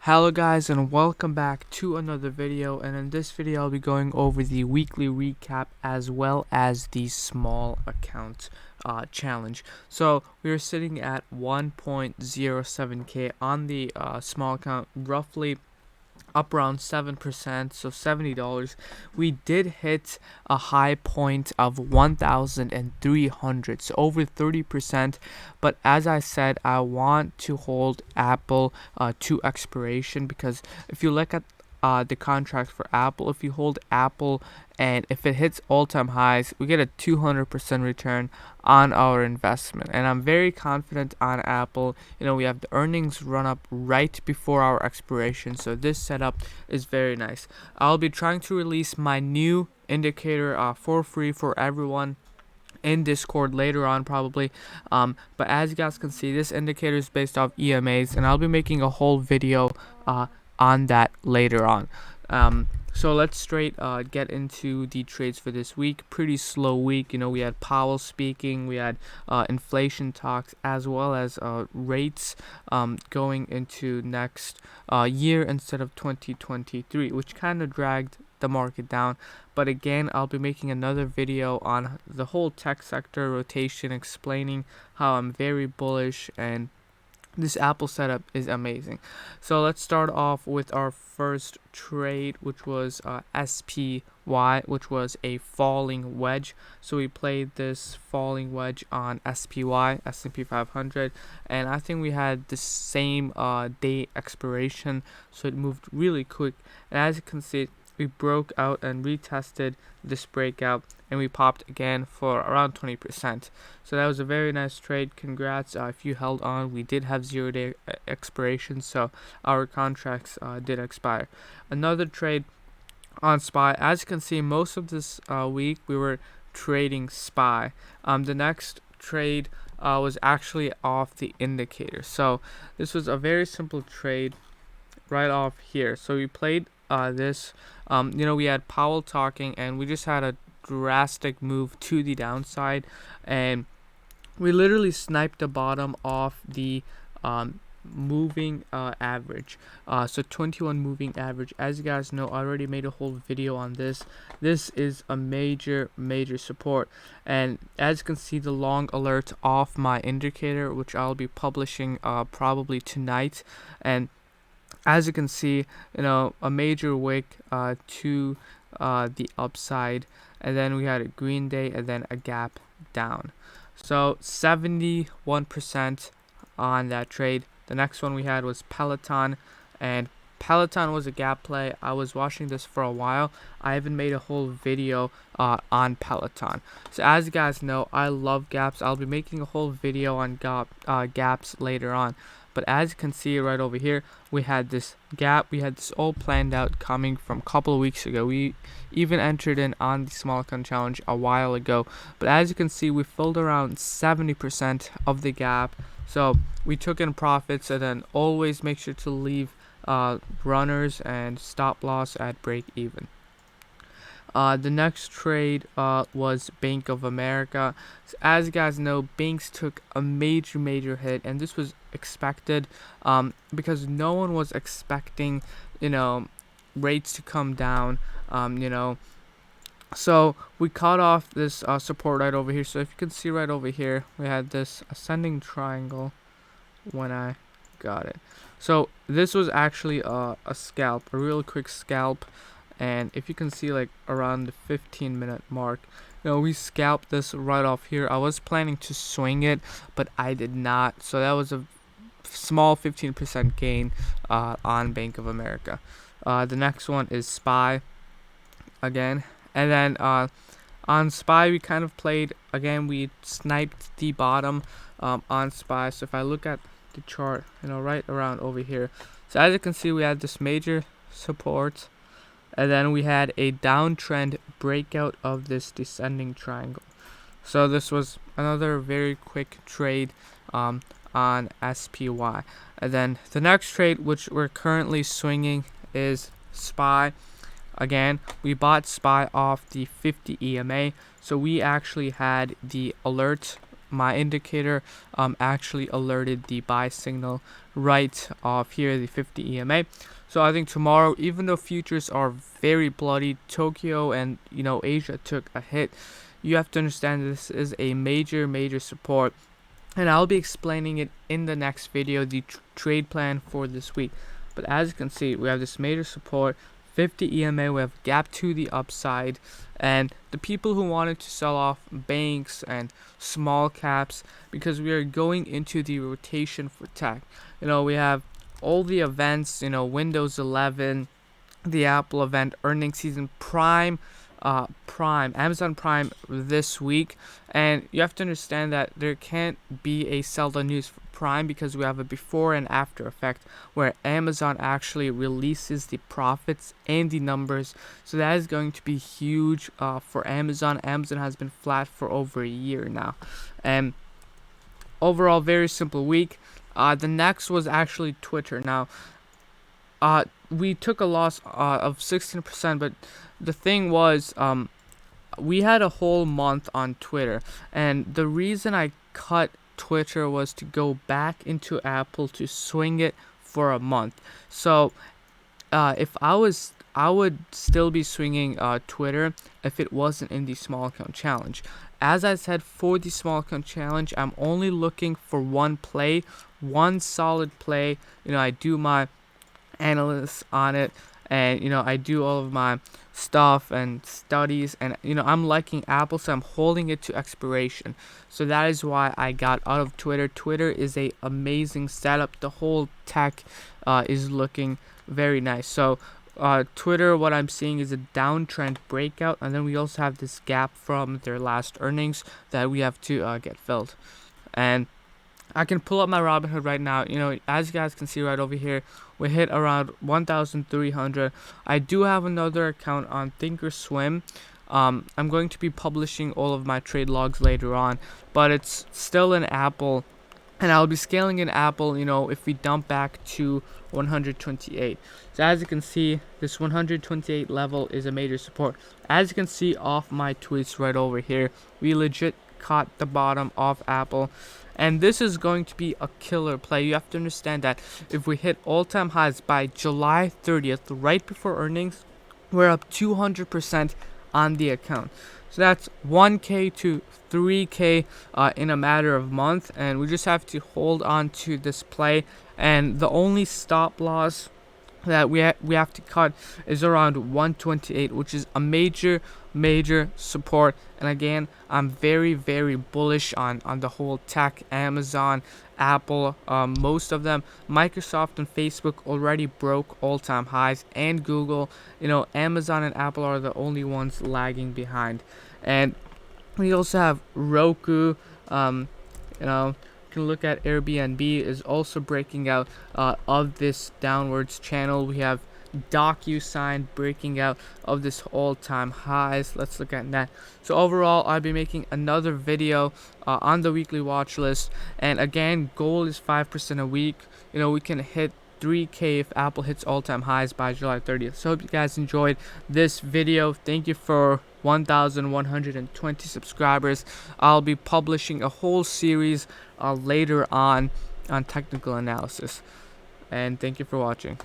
Hello guys, and welcome back to another video. And in this video I'll be going over the weekly recap as well as the small account challenge. So we are sitting at 1.07k on the small account, roughly up around 7%, so $70. We did hit a high point of 1,300, so over 30%. But as I said, I want to hold Apple to expiration, because if you look at the contract for Apple, if you hold Apple and if it hits all-time highs, we get a 200% return on our investment. And I'm very confident on Apple. We have the earnings run up right before our expiration, so this setup is very nice. I'll be trying to release my new indicator for free for everyone in Discord later on, probably. But as you guys can see, this indicator is based off EMAs, and I'll be making a whole video on that later on. So let's straight get into the trades for this week. Pretty slow week. We had Powell speaking, we had inflation talks, as well as rates going into next year instead of 2023, which kind of dragged the market down. But again, I'll be making another video on the whole tech sector rotation, explaining how I'm very bullish and this Apple setup is amazing. So let's start off with our first trade, which was SPY, which was a falling wedge. So we played this falling wedge on SPY, S&P 500, and I think we had the same day expiration, so it moved really quick. And as you can see, we broke out and retested this breakout, and we popped again for around 20%. So that was a very nice trade. Congrats if you held on. We did have 0-day expiration, so our contracts did expire. Another trade on SPY. As you can see, most of this week we were trading SPY. The next trade was actually off the indicator. So this was a very simple trade right off here. So we played this. We had Powell talking, and we just had a drastic move to the downside, and we literally sniped the bottom off the moving average. So 21 moving average. As you guys know, I already made a whole video on this. This is a major support, and as you can see, the long alert off my indicator, which I'll be publishing probably tonight. And as you can see, a major wick to the upside, and then we had a green day and then a gap down. So 71% on that trade. The next one we had was Peloton, and Peloton was a gap play. I was watching this for a while. I even made a whole video on Peloton. So as you guys know, I love gaps. I'll be making a whole video on gaps later on. But as you can see right over here, we had this gap. We had this all planned out coming from a couple of weeks ago. We even entered in on the small account challenge a while ago. But as you can see, we filled around 70% of the gap. So we took in profits, and then always make sure to leave runners and stop loss at break even. The next trade was Bank of America. So as you guys know, banks took a major hit, and this was expected because no one was expecting rates to come down. So we cut off this support right over here. So if you can see right over here, we had this ascending triangle when I got it. So this was actually a scalp, a real quick scalp. And if you can see, like around the 15-minute mark, we scalped this right off here. I was planning to swing it, but I did not. So that was a small 15% gain on Bank of America. The next one is SPY again. And then on SPY, we kind of played, again, we sniped the bottom on SPY. So if I look at the chart, right around over here. So as you can see, we had this major support, and then we had a downtrend breakout of this descending triangle. So this was another very quick trade on SPY. And then the next trade, which we're currently swinging, is SPY. Again, we bought SPY off the 50 EMA. So we actually had the alert my indicator actually alerted the buy signal right off here, the 50 EMA. So I think tomorrow, even though futures are very bloody, Tokyo and Asia took a hit, you have to understand this is a major support, and I'll be explaining it in the next video, the trade plan for this week. But as you can see, we have this major support, 50 EMA, we have gap to the upside, and the people who wanted to sell off banks and small caps, because we are going into the rotation for tech. We have all the events, Windows 11, the Apple event, earnings season, Amazon Prime this week, and you have to understand that there can't be a sell the news for Prime because we have a before and after effect where Amazon actually releases the profits and the numbers. So that is going to be huge for Amazon. Amazon has been flat for over a year now, and overall very simple week. The next was actually Twitter. Now we took a loss of 16%, but the thing was, we had a whole month on Twitter, and the reason I cut Twitter was to go back into Apple to swing it for a month. So if I would still be swinging Twitter if it wasn't in the small account challenge. As I said, for the small account challenge, I'm only looking for one play, one solid play. I do my analysis on it, and I do all of my stuff and studies, and I'm liking Apple, so I'm holding it to expiration. So that is why I got out of Twitter. Twitter is a amazing setup. The whole tech is looking very nice. So Twitter, what I'm seeing is a downtrend breakout, and then we also have this gap from their last earnings that we have to get filled. And I can pull up my Robinhood right now. As you guys can see right over here, we hit around 1,300. I do have another account on Thinkorswim. I'm going to be publishing all of my trade logs later on, but it's still in Apple, and I'll be scaling in Apple, if we dump back to 128. So as you can see, this 128 level is a major support. As you can see off my tweets right over here, we legit caught the bottom of Apple, and this is going to be a killer play. You have to understand that if we hit all-time highs by July 30th, right before earnings, we're up 200% on the account. So that's 1K to 3K in a matter of month, and we just have to hold on to this play. And the only stop loss that we have to cut is around 128, which is a major support. And again, I'm very bullish on the whole tech, Amazon, Apple, most of them. Microsoft and Facebook already broke all-time highs, and Google. Amazon and Apple are the only ones lagging behind. And we also have Roku. Can look at Airbnb is also breaking out of this downwards channel. We have DocuSign breaking out of this all-time highs. Let's look at that. So overall, I'll be making another video on the weekly watch list, and again, goal is 5% a week. We can hit 3K if Apple hits all-time highs by July 30th. So hope you guys enjoyed this video. Thank you for 1,120 subscribers. I'll be publishing a whole series later on technical analysis, and thank you for watching.